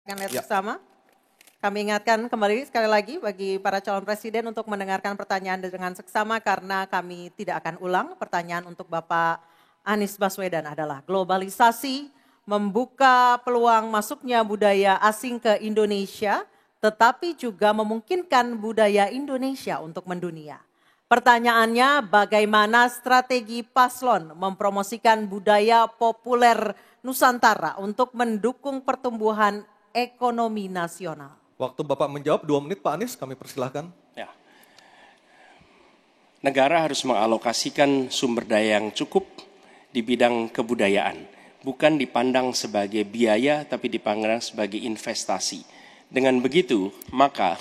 Akan lihat bersama. Kami ingatkan kembali sekali lagi bagi para calon presiden untuk mendengarkan pertanyaan dengan seksama karena kami tidak akan ulang. Pertanyaan untuk Bapak Anies Baswedan adalah globalisasi membuka peluang masuknya budaya asing ke Indonesia, tetapi juga memungkinkan budaya Indonesia untuk mendunia. Pertanyaannya, bagaimana strategi paslon mempromosikan budaya populer Nusantara untuk mendukung pertumbuhan ekonomi nasional? Waktu Bapak menjawab 2 menit, Pak Anies, kami persilahkan. Ya. Negara harus mengalokasikan sumber daya yang cukup di bidang kebudayaan. Bukan dipandang sebagai biaya, tapi dipandang sebagai investasi. Dengan begitu, maka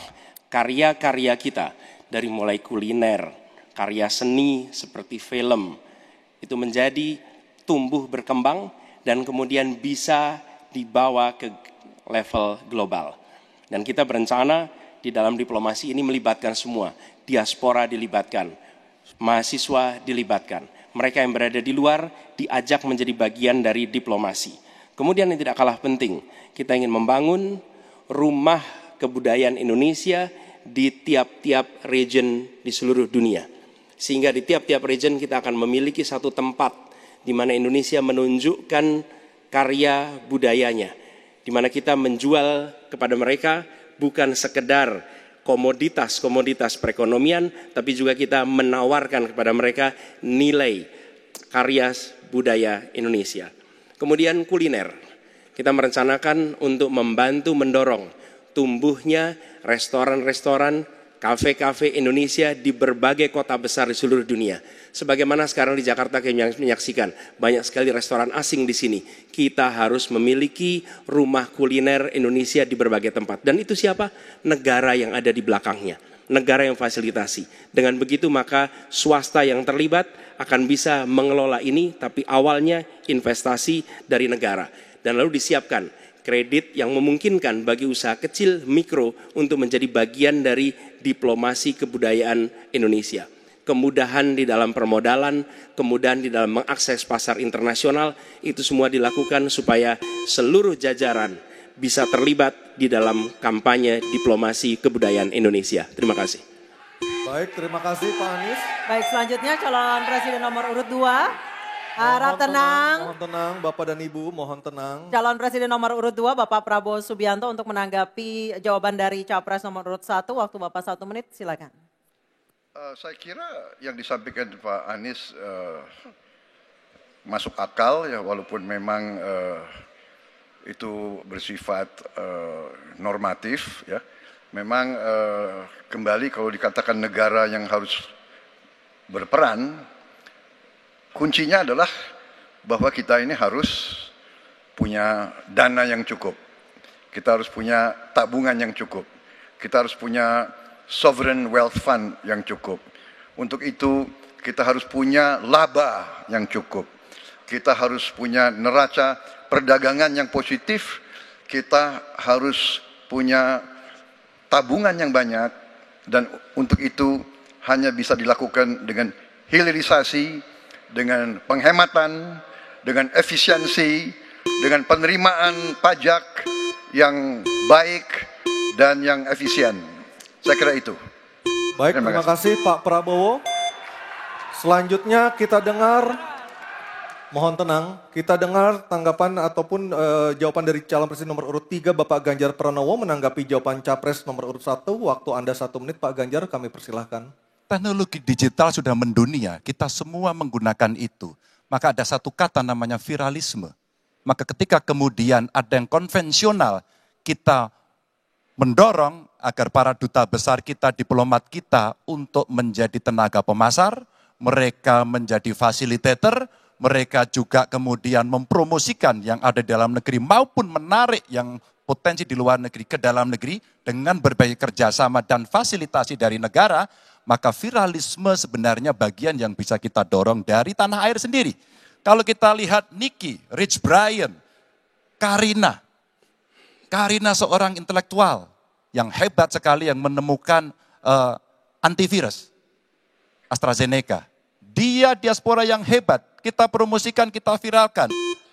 karya-karya kita, dari mulai kuliner, karya seni seperti film, itu menjadi tumbuh berkembang dan kemudian bisa dibawa ke level global. Dan kita berencana di dalam diplomasi ini melibatkan semua, diaspora dilibatkan, mahasiswa dilibatkan, mereka yang berada di luar diajak menjadi bagian dari diplomasi. Kemudian yang tidak kalah penting, kita ingin membangun rumah kebudayaan Indonesia di tiap-tiap region di seluruh dunia. Sehingga di tiap-tiap region kita akan memiliki satu tempat di mana Indonesia menunjukkan karya budayanya, di mana kita menjual kepada mereka bukan sekedar komoditas-komoditas perekonomian, tapi juga kita menawarkan kepada mereka nilai karya budaya Indonesia. Kemudian kuliner, kita merencanakan untuk membantu mendorong tumbuhnya restoran-restoran, kafe-kafe Indonesia di berbagai kota besar di seluruh dunia. Sebagaimana sekarang di Jakarta kami menyaksikan banyak sekali restoran asing di sini. Kita harus memiliki rumah kuliner Indonesia di berbagai tempat. Dan itu siapa? Negara yang ada di belakangnya. Negara yang fasilitasi. Dengan begitu maka swasta yang terlibat akan bisa mengelola ini, tapi awalnya investasi dari negara. Dan lalu disiapkan kredit yang memungkinkan bagi usaha kecil, mikro untuk menjadi bagian dari diplomasi kebudayaan Indonesia. Kemudahan di dalam permodalan, kemudahan di dalam mengakses pasar internasional, itu semua dilakukan supaya seluruh jajaran bisa terlibat di dalam kampanye diplomasi kebudayaan Indonesia. Terima kasih. Baik, terima kasih Pak Anies. Baik, selanjutnya calon presiden nomor urut 2. Harap tenang. Mohon tenang, Bapak dan Ibu, mohon tenang. Calon presiden nomor urut 2, Bapak Prabowo Subianto untuk menanggapi jawaban dari capres nomor urut 1. Waktu Bapak 1 menit, silakan. Saya kira yang disampaikan Pak Anies masuk akal ya, walaupun memang itu bersifat normatif ya. Memang kembali kalau dikatakan negara yang harus berperan, kuncinya adalah bahwa kita ini harus punya dana yang cukup. Kita harus punya tabungan yang cukup. Kita harus punya sovereign wealth fund yang cukup. Untuk itu kita harus punya laba yang cukup. Kita harus punya neraca perdagangan yang positif. Kita harus punya tabungan yang banyak. Dan untuk itu hanya bisa dilakukan dengan hilirisasi, dengan penghematan, dengan efisiensi, dengan penerimaan pajak yang baik dan yang efisien. Saya kira itu. Baik, terima kasih Pak Prabowo. Selanjutnya kita dengar, mohon tenang, kita dengar tanggapan ataupun jawaban dari calon presiden nomor urut 3 Bapak Ganjar Pranowo menanggapi jawaban capres nomor urut 1. Waktu Anda 1 menit Pak Ganjar, kami persilahkan. Teknologi digital sudah mendunia, kita semua menggunakan itu. Maka ada satu kata namanya viralisme. Maka ketika kemudian ada yang konvensional, kita mendorong agar para duta besar kita, diplomat kita untuk menjadi tenaga pemasar, mereka menjadi fasilitator, mereka juga kemudian mempromosikan yang ada di dalam negeri maupun menarik yang potensi di luar negeri ke dalam negeri dengan berbagai kerjasama dan fasilitasi dari negara, maka viralisme sebenarnya bagian yang bisa kita dorong dari tanah air sendiri. Kalau kita lihat Nicky, Rich Brian, Karina seorang intelektual yang hebat sekali yang menemukan antivirus AstraZeneca. Dia diaspora yang hebat, kita promosikan, kita viralkan.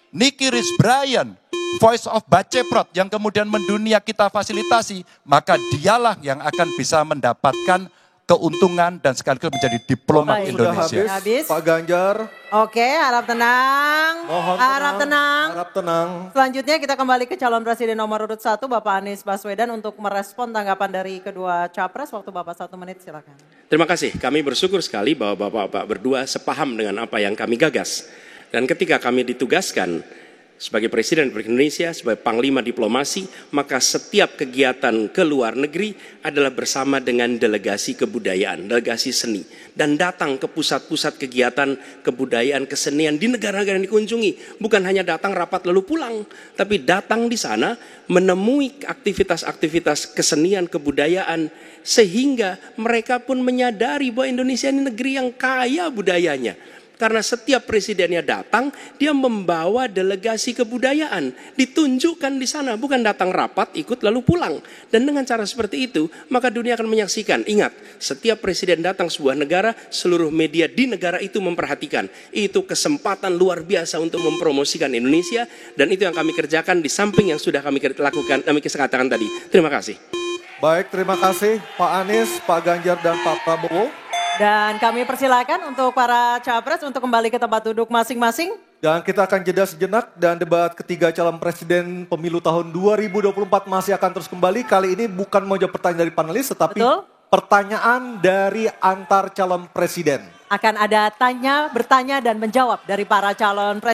Nicky Rich Brian Voice of Baceprot yang kemudian mendunia kita fasilitasi, maka dialah yang akan bisa mendapatkan keuntungan dan sekaligus menjadi diplomat Baik. Sudah Indonesia. Habis. Pak Ganjar, Oke, harap tenang. mohon Harap tenang. Harap tenang. Selanjutnya kita kembali ke calon presiden nomor urut 1, Bapak Anies Baswedan untuk merespon tanggapan dari kedua capres. Waktu Bapak 1 menit, silakan. Terima kasih. Kami bersyukur sekali bahwa Bapak-Bapak berdua sepaham dengan apa yang kami gagas. Dan ketika kami ditugaskan sebagai Presiden Republik Indonesia, sebagai Panglima Diplomasi, maka setiap kegiatan ke luar negeri adalah bersama dengan delegasi kebudayaan, delegasi seni. Dan datang ke pusat-pusat kegiatan kebudayaan, kesenian di negara-negara yang dikunjungi. Bukan hanya datang rapat lalu pulang, tapi datang di sana menemui aktivitas-aktivitas kesenian, kebudayaan, sehingga mereka pun menyadari bahwa Indonesia ini negeri yang kaya budayanya. Karena setiap presidennya datang, dia membawa delegasi kebudayaan. Ditunjukkan di sana, bukan datang rapat, ikut lalu pulang. Dan dengan cara seperti itu, maka dunia akan menyaksikan. Ingat, setiap presiden datang sebuah negara, seluruh media di negara itu memperhatikan. Itu kesempatan luar biasa untuk mempromosikan Indonesia. Dan itu yang kami kerjakan di samping yang sudah kami lakukan, kami katakan tadi. Terima kasih. Baik, terima kasih Pak Anies, Pak Ganjar, dan Pak Prabowo. Dan kami persilakan untuk para capres untuk kembali ke tempat duduk masing-masing. Dan kita akan jeda sejenak dan debat ketiga calon presiden pemilu tahun 2024 masih akan terus kembali. Kali ini bukan mau jawab pertanyaan dari panelis, tetapi Betul. pertanyaan dari antar calon presiden. Akan ada bertanya dan menjawab dari para calon presiden.